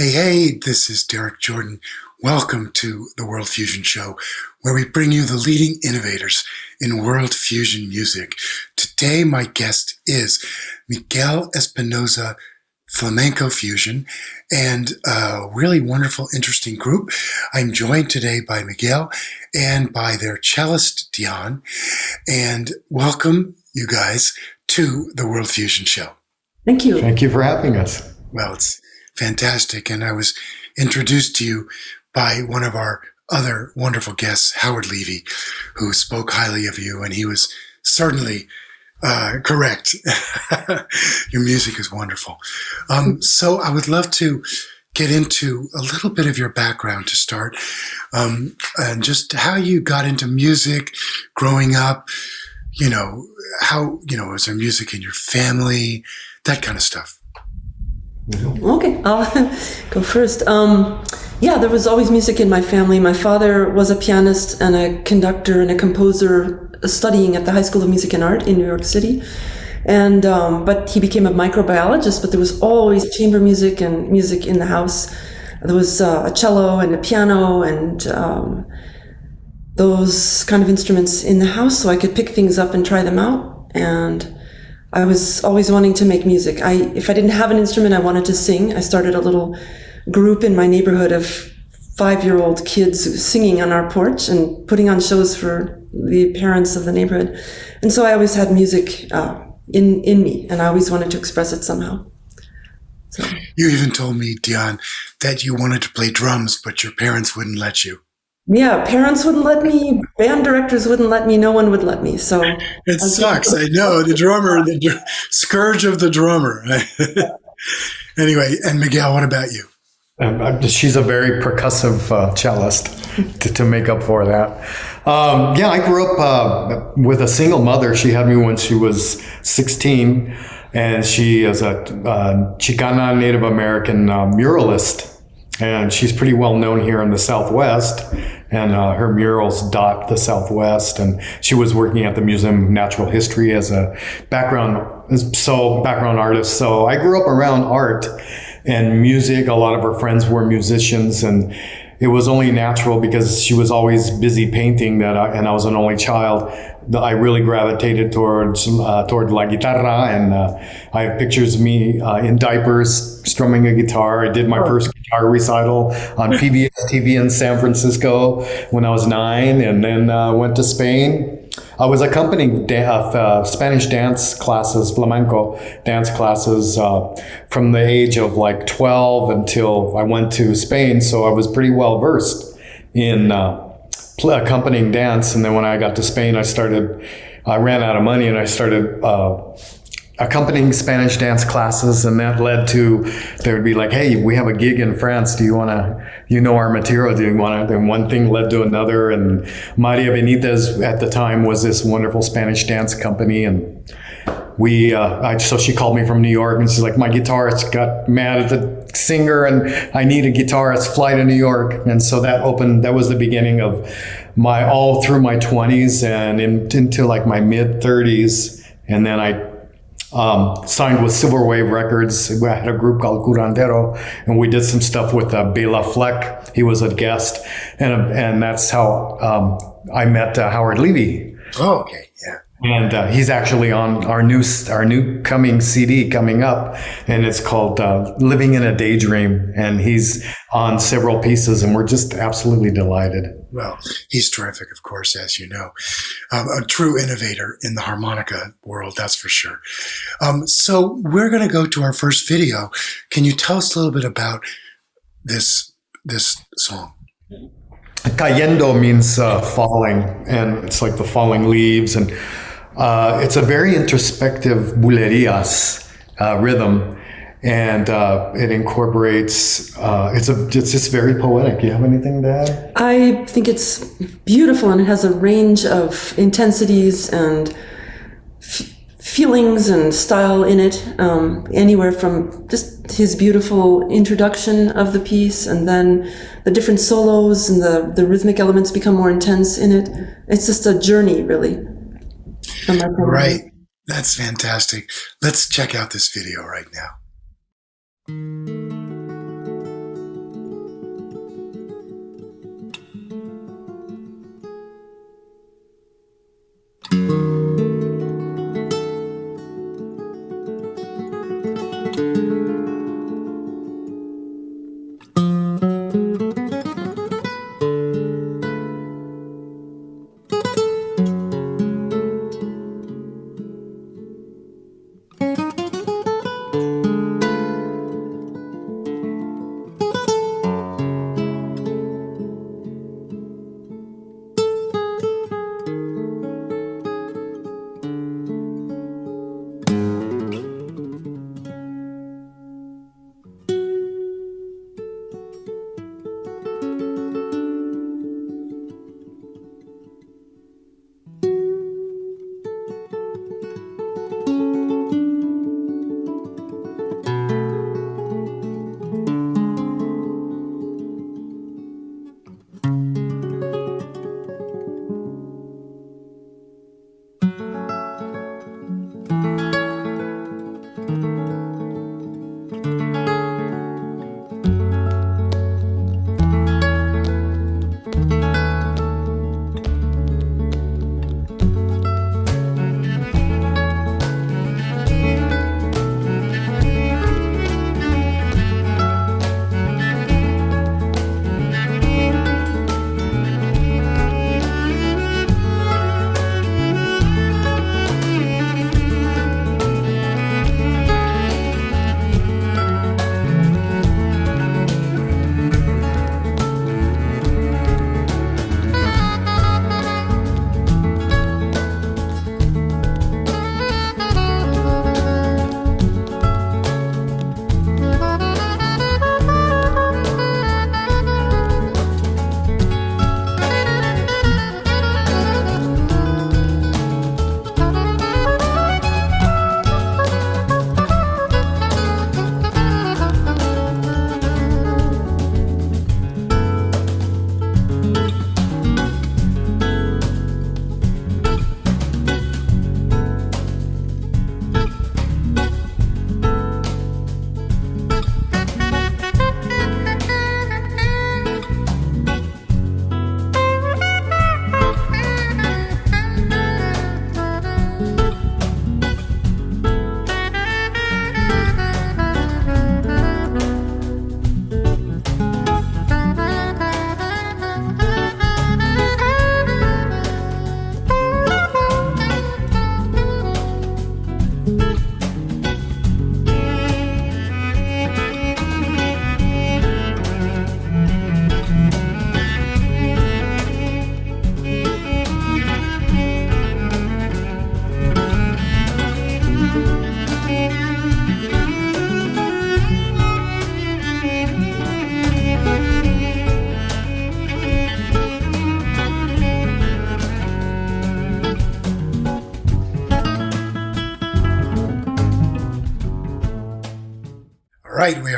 Hey, this is Derek Jordan. Welcome to the World Fusion Show, where we bring you the leading innovators in world fusion music. Today, my guest is Miguel Espinoza Flamenco Fusion, and a really wonderful, interesting group. I'm joined today by Miguel and by their cellist, Dianne. And welcome, you guys, to the World Fusion Show. Thank you. Thank you for having us. Well, it's fantastic. And I was introduced to you by one of our other wonderful guests, Howard Levy, who spoke highly of you, and he was certainly correct. Your music is wonderful. So I would love to get into a little bit of your background to start, and just how you got into music growing up, was there music in your family, that kind of stuff. Okay, I'll go first. There was always music in my family. My father was a pianist and a conductor and a composer studying at the High School of Music and Art in New York City. And but he became a microbiologist, but there was always chamber music and music in the house. There was a cello and a piano and those kind of instruments in the house, so I could pick things up and try them out. And I was always wanting to make music. If I didn't have an instrument, I wanted to sing. I started a little group in my neighborhood of 5-year-old kids singing on our porch and putting on shows for the parents of the neighborhood. And so I always had music in me, and I always wanted to express it somehow. So. You even told me, Dianne, that you wanted to play drums, but your parents wouldn't let you. Yeah, parents wouldn't let me, band directors wouldn't let me, no one would let me. So it sucks. I know, the drummer, the scourge of the drummer. Anyway, and Miguel, what about you? She's a very percussive cellist to make up for that. I grew up with a single mother. She had me when she was 16, and she is a Chicana Native American muralist. And she's pretty well known here in the Southwest, and her murals dot the Southwest. And she was working at the Museum of Natural History as a background artist. So I grew up around art and music. A lot of her friends were musicians, and it was only natural because she was always busy painting and I was an only child. I really gravitated toward la guitarra, and I have pictures of me in diapers strumming a guitar. I did my first guitar recital on PBS TV in San Francisco when I was 9, and then went to Spain. I was accompanying Spanish dance classes, flamenco dance classes, from the age of like 12 until I went to Spain. So I was pretty well versed in accompanying dance. And then when I got to Spain, I ran out of money, and I started accompanying Spanish dance classes, and that led to, they would be like, hey, we have a gig in France. Do you want to, our material, do you want to? And one thing led to another. And Maria Benitez at the time was this wonderful Spanish dance company. And so she called me from New York, and she's like, my guitarist got mad at the singer, and I need a guitarist, fly to New York. And so that was the beginning of all through my 20s and into like my mid 30s. And then I signed with Silver Wave Records. I had a group called Curandero, and we did some stuff with Bela Fleck. He was a guest, and that's how I met Howard Levy. Oh, okay, yeah. And he's actually on our new coming CD coming up, and it's called Living in a Daydream, and he's on several pieces, and we're just absolutely delighted. Well, he's terrific, of course, as you know. A true innovator in the harmonica world, that's for sure. So we're going to go to our first video. Can you tell us a little bit about this song? Calendo means falling, and it's like the falling leaves, and it's a very introspective bulerías rhythm, and it incorporates. It's just very poetic. Do you have anything to add? I think it's beautiful, and it has a range of intensities and feelings and style in it. Anywhere from just his beautiful introduction of the piece, and then the different solos and the rhythmic elements become more intense in it. It's just a journey, really. Right. That's fantastic. Let's check out this video right now.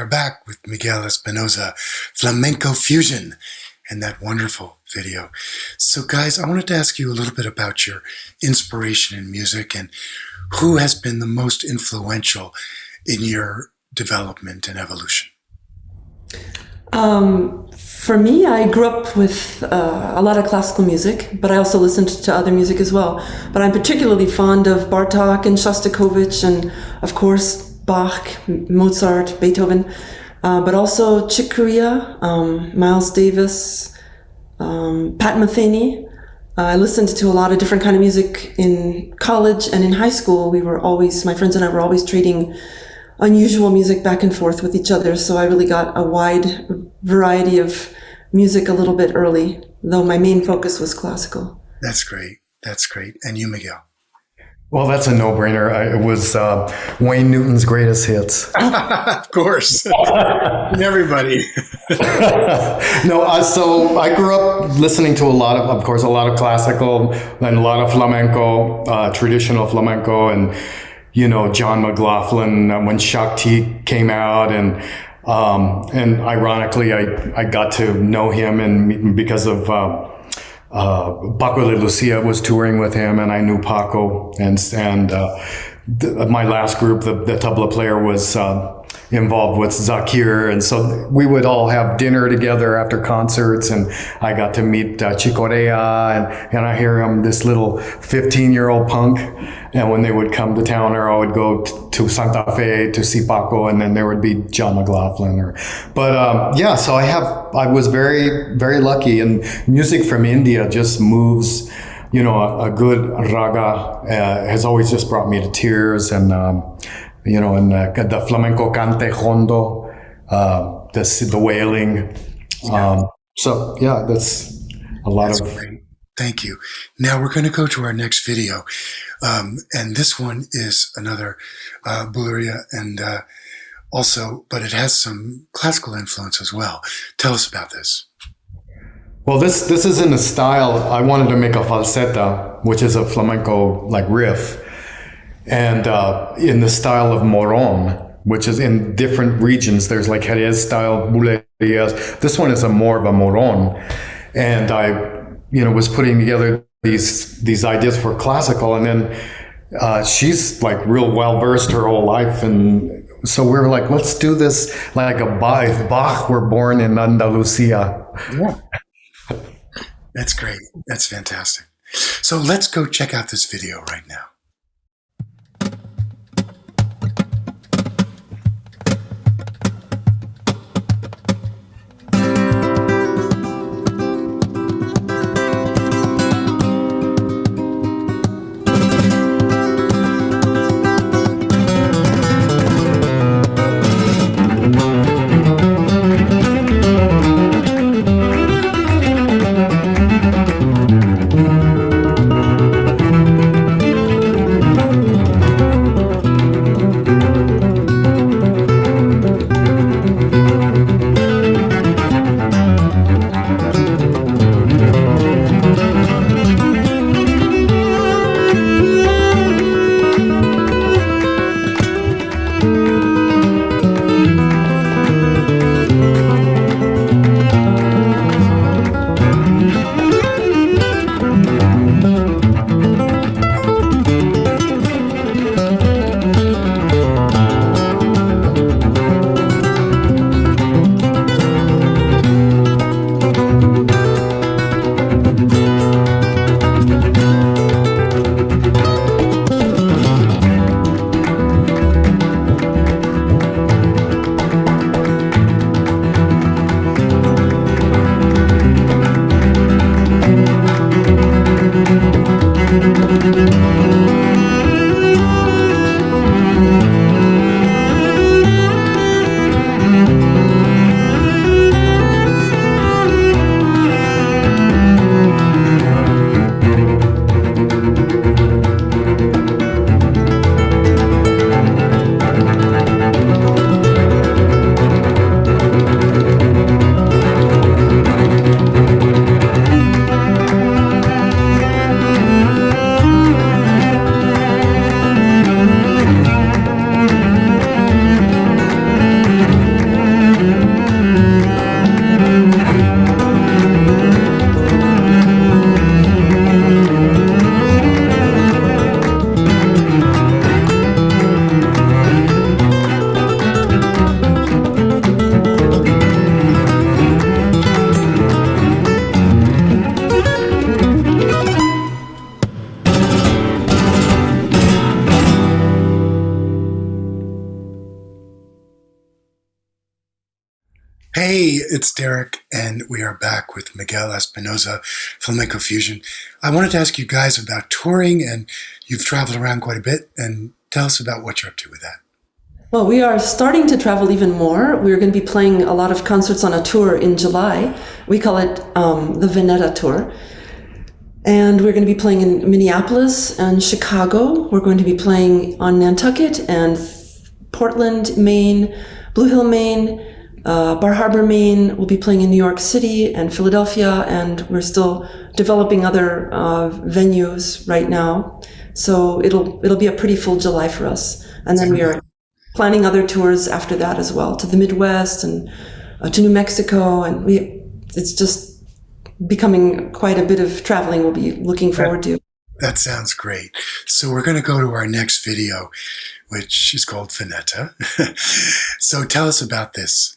are back with Miguel Espinoza Flamenco Fusion and that wonderful video. So guys, I wanted to ask you a little bit about your inspiration in music and who has been the most influential in your development and evolution. For me, I grew up with a lot of classical music, but I also listened to other music as well. But I'm particularly fond of Bartók and Shostakovich and, of course, Bach, Mozart, Beethoven, but also Chick Corea, Miles Davis, Pat Metheny. I listened to a lot of different kind of music in college and in high school. My friends and I were always trading unusual music back and forth with each other. So I really got a wide variety of music a little bit early, though my main focus was classical. That's great. That's great. And you, Miguel? Well, that's a no-brainer. It was Wayne Newton's greatest hits. Of course. Everybody. No, so I grew up listening to a lot of classical and a lot of flamenco, traditional flamenco, and John McLaughlin when Shakti came out, and ironically, I got to know him and because of Paco de Lucia was touring with him, and I knew Paco, and my last group, the tabla player was involved with Zakir, and so we would all have dinner together after concerts, and I got to meet Chicorea, and I hear him, this little 15-year-old punk, and when they would come to town, or I would go to Santa Fe to see Paco, and then there would be John McLaughlin. So I was very, very lucky, and music from India just moves. A good raga has always just brought me to tears, and the flamenco cante hondo, the wailing. That's a lot That's of. Great. Thank you. Now we're going to go to our next video, and this one is another Buleria, and but it has some classical influence as well. Tell us about this. Well, this is in the style. I wanted to make a falseta, which is a flamenco like riff, and in the style of moron, which is in different regions. There's like Jerez style, bulerias. This one is more of a moron, and I, was putting together these ideas for classical, and then she's like real well versed her whole life, and so we were like, let's do this like a Bach. If Bach were born in Andalusia. Yeah. That's great. That's fantastic. So let's go check out this video right now. Hey, it's Derek, and we are back with Miguel Espinoza Flamenco Fusion. I wanted to ask you guys about touring, and you've traveled around quite a bit, and tell us about what you're up to with that. Well, we are starting to travel even more. We're going to be playing a lot of concerts on a tour in July. We call it the Veneta tour. And we're going to be playing in Minneapolis and Chicago. We're going to be playing on Nantucket and Portland, Maine, Blue Hill, Maine, Bar Harbor, Maine. We'll be playing in New York City and Philadelphia, and we're still developing other venues right now. So it'll be a pretty full July for us. And then we are planning other tours after that as well, to the Midwest and to New Mexico, and it's just becoming quite a bit of traveling we'll be looking forward to. That sounds great. So we're going to go to our next video, which is called Veneta. So tell us about this.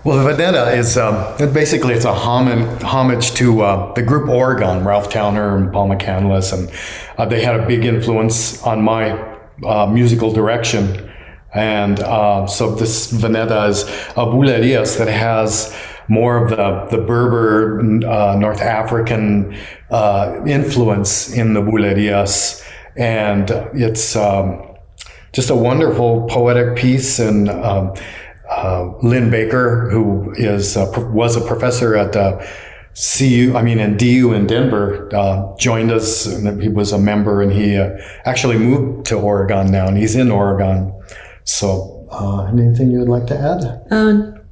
Well, Veneta is basically it's a homage to the group Oregon, Ralph Towner and Paul McCandless, and they had a big influence on my musical direction. And so this Veneta is a bulerías that has more of the Berber, North African influence in the bulerías. And it's just a wonderful poetic piece. And Lynn Baker, who was a professor at in DU in Denver, joined us, and he was a member, and he actually moved to Oregon now, and he's in Oregon. So, anything you would like to add?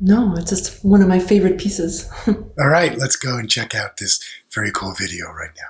No, it's just one of my favorite pieces. All right, let's go and check out this very cool video right now.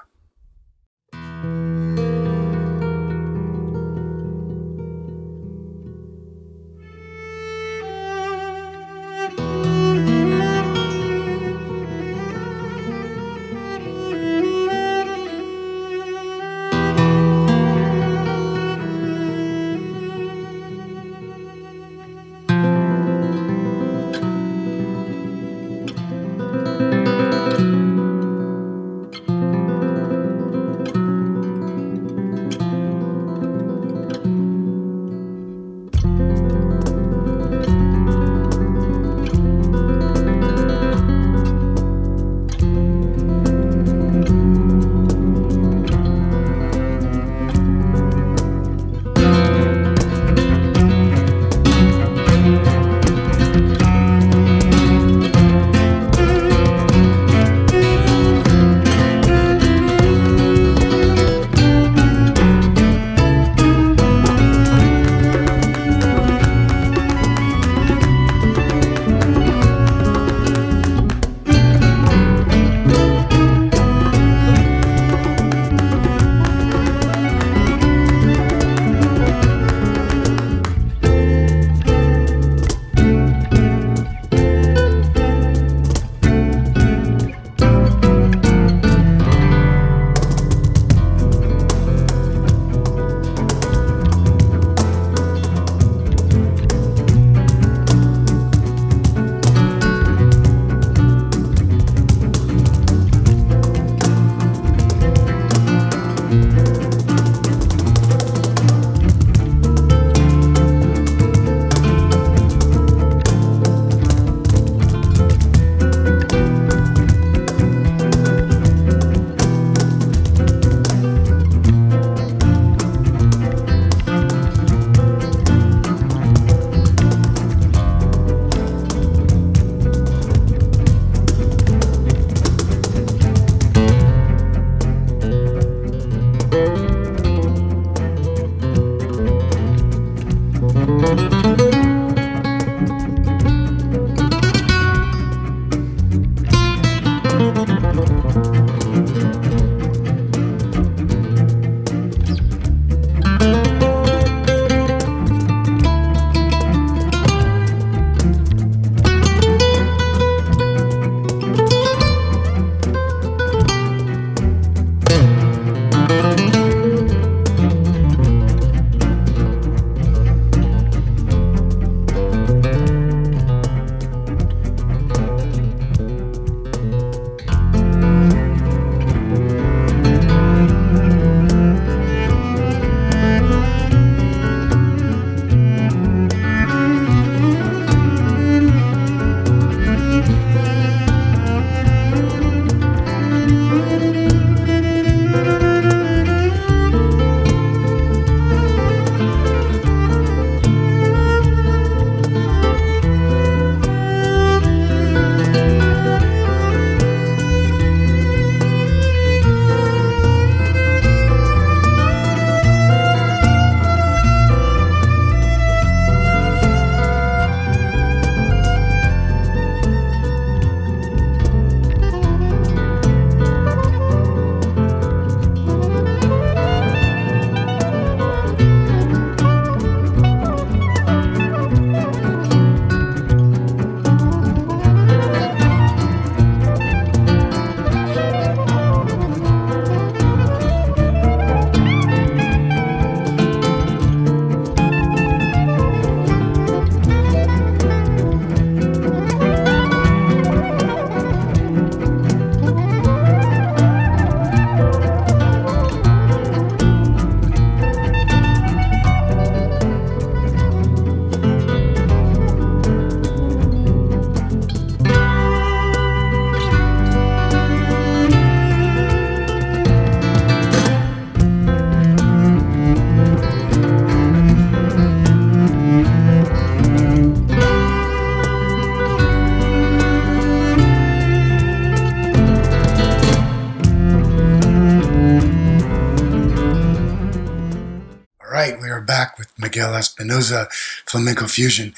Miguel Espinoza Flamenco Fusion.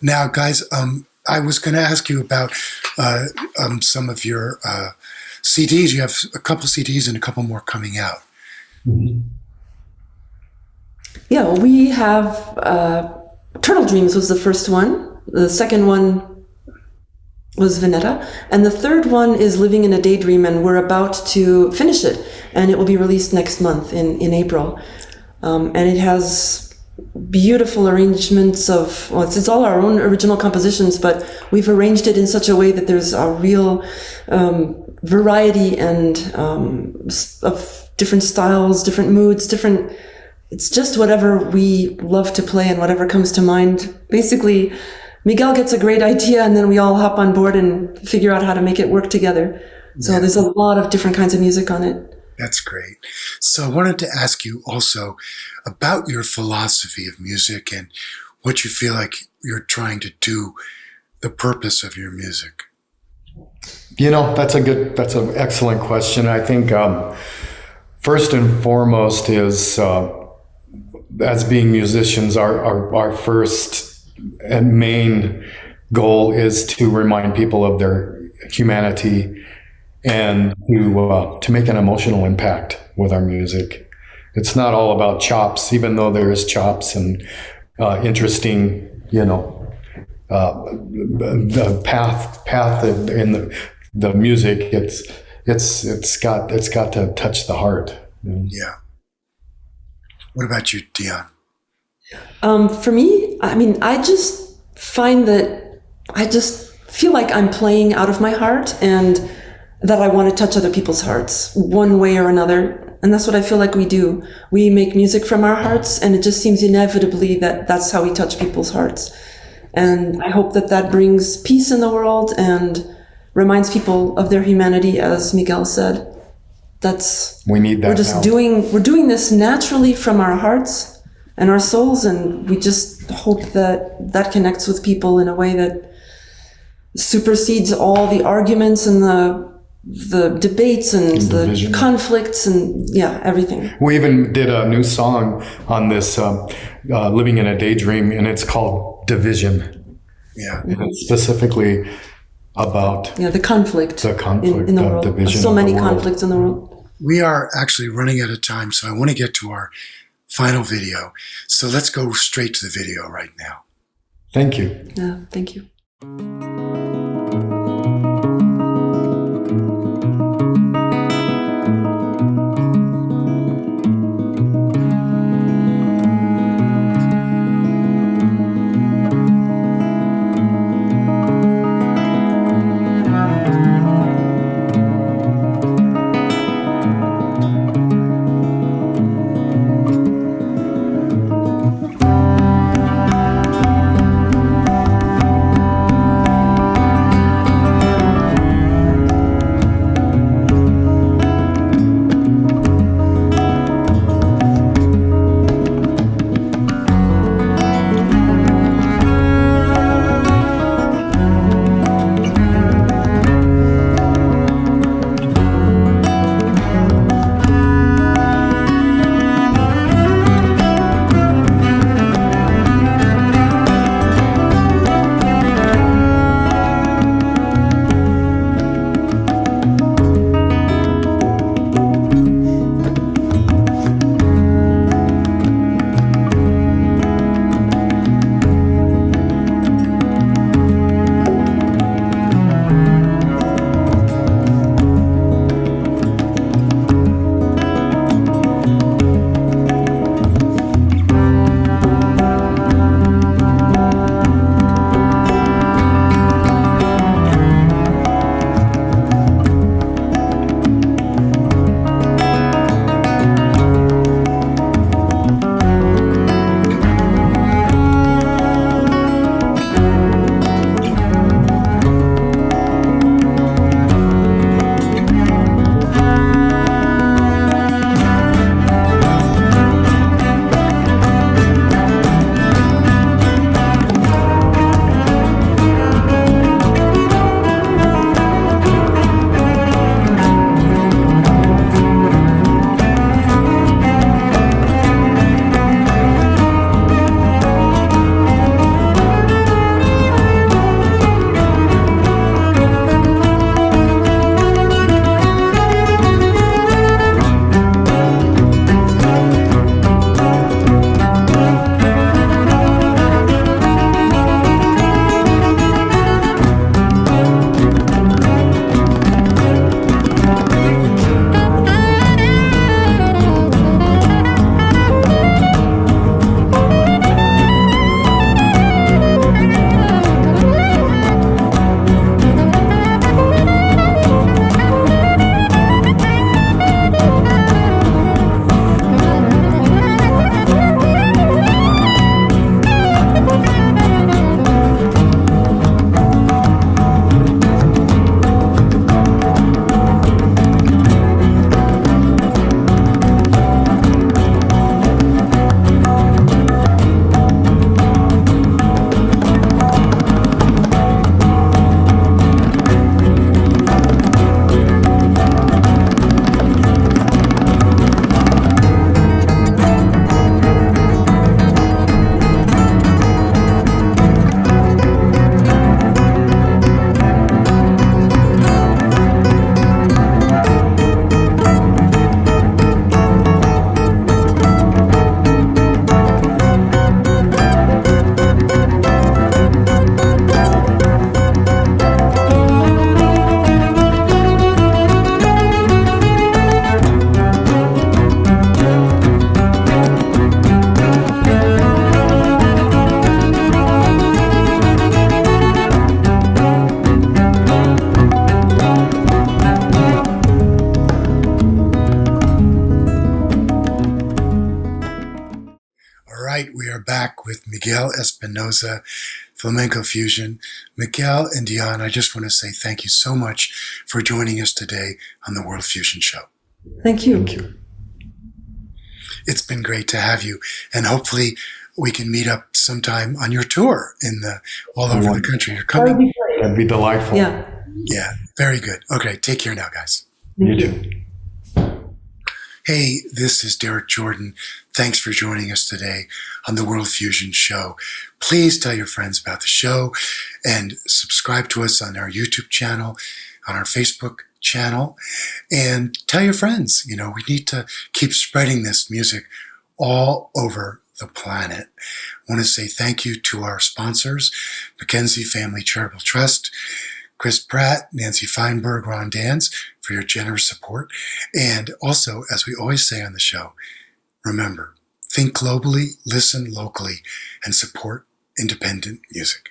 Now, guys, I was going to ask you about some of your CDs. You have a couple CDs and a couple more coming out. Mm-hmm. Yeah, well, we have Turtle Dreams was the first one. The second one was Veneta. And the third one is Living in a Daydream, and we're about to finish it. And it will be released next month in April. And it has beautiful arrangements of, well, it's all our own original compositions, but we've arranged it in such a way that there's a real variety and of different styles, different moods, different... It's just whatever we love to play and whatever comes to mind. Basically, Miguel gets a great idea and then we all hop on board and figure out how to make it work together. So There's a lot of different kinds of music on it. That's great. So I wanted to ask you also about your philosophy of music and what you feel like you're trying to do, the purpose of your music. That's an excellent question. I think first and foremost is as being musicians, our first and main goal is to remind people of their humanity and to make an emotional impact with our music. It's not all about chops, even though there is chops and interesting, the path in the music. It's got to touch the heart. Yeah. What about you, Dianne? For me, I just find that I just feel like I'm playing out of my heart and that I want to touch other people's hearts one way or another. And that's what I feel like we do. We make music from our hearts, and it just seems inevitably that that's how we touch people's hearts. And I hope that brings peace in the world and reminds people of their humanity, as Miguel said. We need that. We're doing this naturally from our hearts and our souls, and we just hope that connects with people in a way that supersedes all the arguments and the debates and the conflicts and everything. We even did a new song on this Living in a Daydream, and it's called Division. Yeah. And it's specifically about the conflict in the world. Division. So many conflicts in the world. We are actually running out of time, so I want to get to our final video. So let's go straight to the video right now. Thank you. Yeah, thank you. Miguel Espinoza Flamenco Fusion. Miquel and Dianne, I just want to say thank you so much for joining us today on the World Fusion Show. Thank you. Thank you. It's been great to have you, and hopefully we can meet up sometime on your tour all over the country. You're coming? That'd be delightful. Yeah. Yeah, very good. Okay, take care now, guys. You too. Hey, this is Derek Jordan. Thanks for joining us today on the World Fusion Show. Please tell your friends about the show and subscribe to us on our YouTube channel, on our Facebook channel, and tell your friends. We need to keep spreading this music all over the planet. I want to say thank you to our sponsors, Mackenzie Family Charitable Trust, Chris Pratt, Nancy Feinberg, Ron Dans, for your generous support. And also, as we always say on the show, remember, think globally, listen locally, and support independent music.